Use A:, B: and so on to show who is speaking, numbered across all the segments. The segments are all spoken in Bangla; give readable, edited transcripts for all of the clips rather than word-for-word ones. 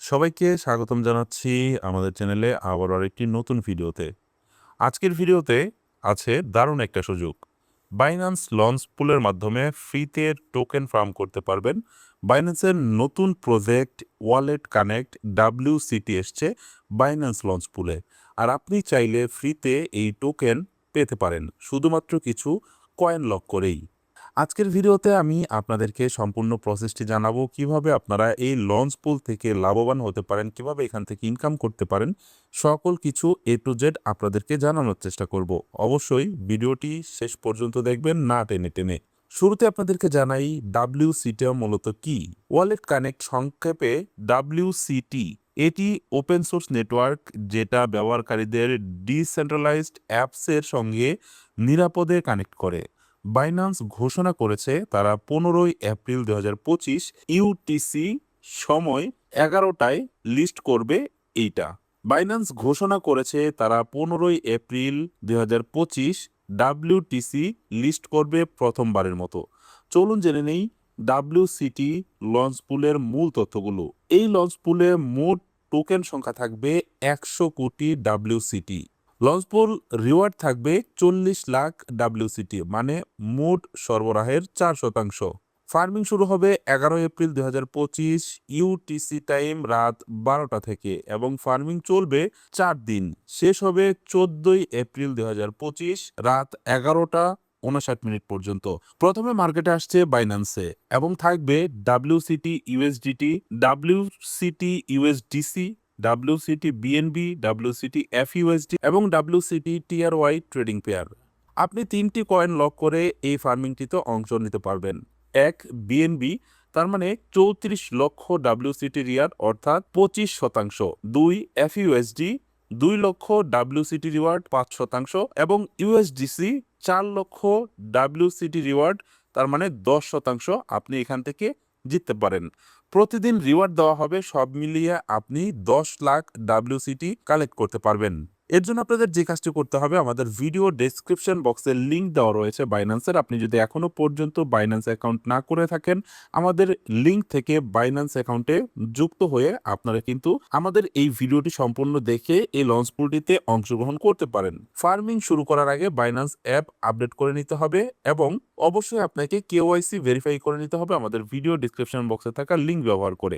A: সবাইকে স্বাগতম জানাচ্ছি আমাদের চ্যানেলে আবার আরেকটি নতুন ভিডিওতে। আজকের ভিডিওতে আছে দারুণ একটা সুযোগ। বাইন্যান্স লঞ্চ পুলের মাধ্যমে ফ্রিতে টোকেন ফার্ম করতে পারবেন। বাইন্যান্সের নতুন প্রজেক্ট ওয়ালেট কানেক্ট WCT এসছে বাইন্যান্স লঞ্চ পুলে। আর আপনি চাইলে ফ্রিতে এই টোকেন পেতে পারেন শুধুমাত্র কিছু কয়েন লক করেই। আজকের ভিডিওতে আমি আপনাদেরকে সম্পূর্ণ প্রসেসটি জানাবো কিভাবে আপনারা এই লঞ্চ পুল থেকে লাভবান হতে পারেন, কিভাবে এখান থেকে ইনকাম করতে পারেন। সকল কিছু A to Z আপনাদেরকে জানানোর চেষ্টা করব। অবশ্যই ভিডিওটি শেষ পর্যন্ত দেখবেন, না টেনে টেনে। শুরুতে আপনাদেরকে জানাই WCT মূলত কি। ওয়ালেট কানেক্ট সংক্ষেপে WCT। এটি ওপেন সোর্স নেটওয়ার্ক যেটা ব্যবহারকারীদের ডিসেন্ট্রালাইজড অ্যাপসের সঙ্গে নিরাপদে কানেক্ট করে। বাইন্যান্স ঘোষণা করেছে তারা 15ই এপ্রিল 2025 ইউটিসি সময় 11টায় লিস্ট করবে এইটা। বাইন্যান্স ঘোষণা করেছে তারা 15ই এপ্রিল 2025 WTC লিস্ট করবে প্রথমবারের মতো। চলুন জেনে নেই WCT লঞ্চ পুলের মূল তথ্যগুলো। এই লঞ্চ পুলে মোট টোকেন সংখ্যা থাকবে 100 কোটি WCT। লঞ্চ পুল রিওয়ার্ড থাকবে 40 লাখ WCT, মানে মোট সরবরাহের 4%। ফার্মিং শুরু হবে 11 এপ্রিল 2025 ইউটিসি টাইম রাত 12টা থেকে এবং ফার্মিং চলবে 4 দিন। শেষ হবে 14ই এপ্রিল 2025 রাত 11টা 59 পর্যন্ত। প্রথমে মার্কেটে আসছে বাইন্যান্সে এবং থাকবে WCT USDT, WCT USDC, WCT BNB, WCT FUSD এবং WCT TRY ট্রেডিং পেয়ার। আপনি 3টি কয়েন লক করে এই ফার্মিংটিতে অংশ নিতে পারবেন। 1 BNB, তার মানে 34 লক্ষ WCT রিয়ার অর্থাৎ 25%। 2 FUSD, 2 লক্ষ WCT রিওয়ার্ড 5% এবং USDC 4 লক্ষ WCT রিওয়ার্ড, তার মানে 10% আপনি এখান থেকে জিততে পারেন। প্রতিদিন রিওয়ার্ড দেওয়া হবে, সব মিলিয়ে আপনি 10 লাখ WCT কালেক্ট করতে পারবেন। এর জন্য আপনাদের যে কাজটি করতে হবে, আমাদের ভিডিও ডেসক্রিপশন বক্সে লিঙ্ক দেওয়া রয়েছে বাইন্যান্সের। আপনি যদি এখনো পর্যন্ত বাইন্যান্স অ্যাকাউন্ট না করে থাকেন, আমাদের লিঙ্ক থেকে বাইন্যান্স অ্যাকাউন্টে যুক্ত হয়ে আপনারা কিন্তু আমাদের এই ভিডিওটি সম্পূর্ণ দেখে এই লঞ্চ পুলটিতে অংশগ্রহণ করতে পারেন। ফার্মিং শুরু করার আগে বাইন্যান্স অ্যাপ আপডেট করে নিতে হবে এবং অবশ্যই আপনাকে KYC ভেরিফাই করে নিতে হবে আমাদের ভিডিও ডেসক্রিপশন বক্সে থাকা লিঙ্ক ব্যবহার করে।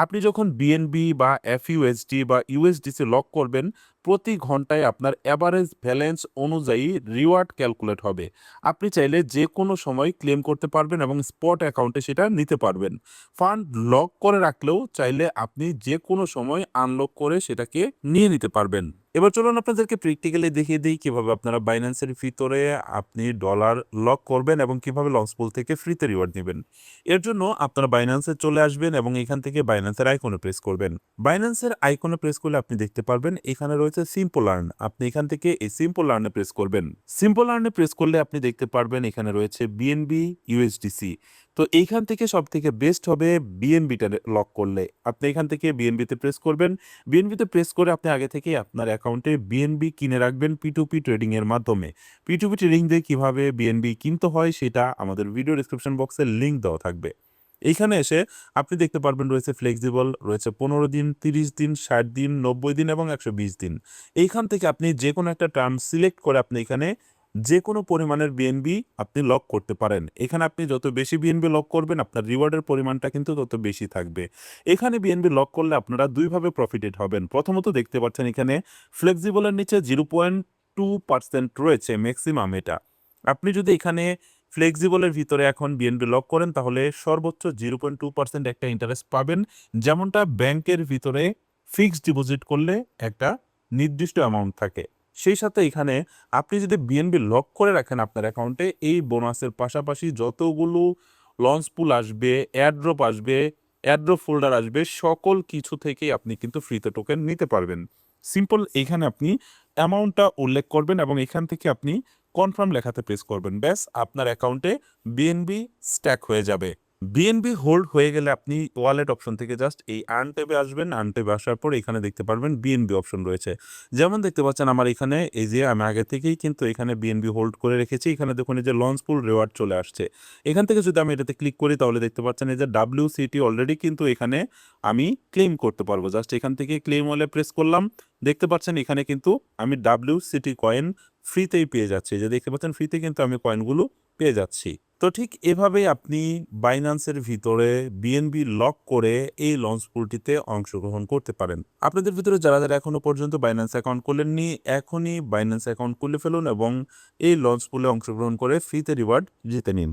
A: আপনি যখন BNB বা FUSD বা USDC লক করবেন, প্রতি ঘন্টায় আপনার অ্যাভারেজ ব্যালেন্স অনুযায়ী রিওয়ার্ড ক্যালকুলেট হবে। আপনি চাইলে যে কোনো সময় ক্লেম করতে পারবেন এবং স্পট অ্যাকাউন্টে সেটা নিতে পারবেন। ফান্ড লক করে রাখলেও চাইলে আপনি যে কোনো সময় আনলক করে সেটাকে নিয়ে নিতে পারবেন। এবার চলুন আপনাদেরকে প্র্যাকটিক্যালি দেখিয়ে দিই কিভাবে আপনারা বাইন্যান্সের ভিতরে আপনি ডলার লক করবেন এবং কিভাবে লঞ্চ পুল থেকে ফ্রিতে রিওয়ার্ড নেবেন। এর জন্য আপনারা বাইন্যান্সে চলে আসবেন এবং এখান থেকে বাইন্যান্সের আইকনে প্রেস করবেন। বাইন্যান্সের আইকনে প্রেস করলে আপনি দেখতে পারবেন এখানে রয়েছে সিম্পল আর্ন। আপনি এখান থেকে এই সিম্পল আর্নে প্রেস করবেন। সিম্পল আর্নে প্রেস করলে আপনি দেখতে পারবেন এখানে রয়েছে BNB USDC। তো এইখান থেকে সব থেকে বেস্ট হবে BNBটা লক করলে। আপনি এখান থেকে BNBতে প্রেস করবেন। BNBতে প্রেস করে আপনি আগে থেকেই আপনার অ্যাকাউন্টে BNB কিনে রাখবেন P2P ট্রেডিং এর মাধ্যমে। P2P ট্রেডিং দিয়ে কিভাবে BNB কিনতে হয় সেটা আমাদের ভিডিও ডেসক্রিপশন বক্সে লিঙ্ক দেওয়া থাকবে। এইখানে এসে আপনি দেখতে পারবেন রয়েছে ফ্লেক্সিবল, রয়েছে 15 দিন, 30 দিন, 60 দিন, 90 দিন এবং 120 দিন। এইখান থেকে আপনি যে কোনো একটা টার্ম সিলেক্ট করে আপনি এখানে যে কোনো পরিমাণের BNB আপনি লক করতে পারেন। এখানে আপনি যত বেশি BNB লক করবেন আপনার রিওয়ার্ডের পরিমাণটা কিন্তু তত বেশি থাকবে। এখানে BNB লক করলে আপনারা দুইভাবে প্রফিটেড হবেন। প্রথমত দেখতে পাচ্ছেন এখানে ফ্লেক্সিবলের নিচে 0.2% রয়েছে ম্যাক্সিমাম এটা। আপনি যদি এখানে ফ্লেক্সিবলের ভিতরে এখন BNB লক করেন তাহলে সর্বোচ্চ 0.2% একটা ইন্টারেস্ট পাবেন, যেমনটা ব্যাংকের ভিতরে ফিক্সড ডিপোজিট করলে একটা নির্দিষ্ট অ্যামাউন্ট থাকে। সেই সাথে এখানে আপনি যদি BNB লক করে রাখেন আপনার অ্যাকাউন্টে, এই বোনাসের পাশাপাশি যতগুলো লঞ্চ পুল আসবে, এয়ারড্রপ আসবে, এয়ারড্রপ ফোল্ডার আসবে, সকল কিছু থেকেই আপনি কিন্তু ফ্রিতে টোকেন নিতে পারবেন। সিম্পল এইখানে আপনি অ্যামাউন্টটা উল্লেখ করবেন এবং এখান থেকে আপনি কনফার্ম লেখাতে প্রেস করবেন। ব্যাস আপনার অ্যাকাউন্টে BNB স্ট্যাক হয়ে যাবে। বিএনবি হোল্ড হয়ে গেলে আপনি ওয়ালেট অপশন থেকে জাস্ট এই আর্ন ট্যাবে আসবেন। আর্ন ট্যাবে আসার পর এখানে দেখতে পারবেন বিএনবি অপশন রয়েছে। যেমন দেখতে পাচ্ছেন আমার এখানে এই যে আমি আগে থেকেই কিন্তু এখানে বিএনবি হোল্ড করে রেখেছি। এখানে দেখুন এই যে লঞ্চ পুল রিওয়ার্ড চলে আসছে। এখান থেকে যদি আমি এটাতে ক্লিক করি তাহলে দেখতে পাচ্ছেন এই যে WCT অলরেডি কিন্তু এখানে আমি ক্লেম করতে পারবো। জাস্ট এখান থেকে ক্লেম ওয়ালে প্রেস করলাম। দেখতে পাচ্ছেন এখানে কিন্তু আমি WCT কয়েন ফ্রিতেই পেয়ে যাচ্ছি। এই যে দেখতে পাচ্ছেন ফ্রিতে কিন্তু আমি কয়েনগুলো পেয়ে যাচ্ছি। তো ঠিক এভাবেই আপনি বাইন্যান্সের ভিতরে বিএনবি লক করে এই লঞ্চ পুলটিতে অংশগ্রহণ করতে পারেন। আপনাদের ভিতরে যারা এখনো পর্যন্ত বাইন্যান্স অ্যাকাউন্ট খুলেননি, এখনই বাইন্যান্স অ্যাকাউন্ট খুলে ফেলুন এবং এই লঞ্চ পুলে অংশগ্রহণ করে ফ্রিতে রিওয়ার্ড জিতে নিন।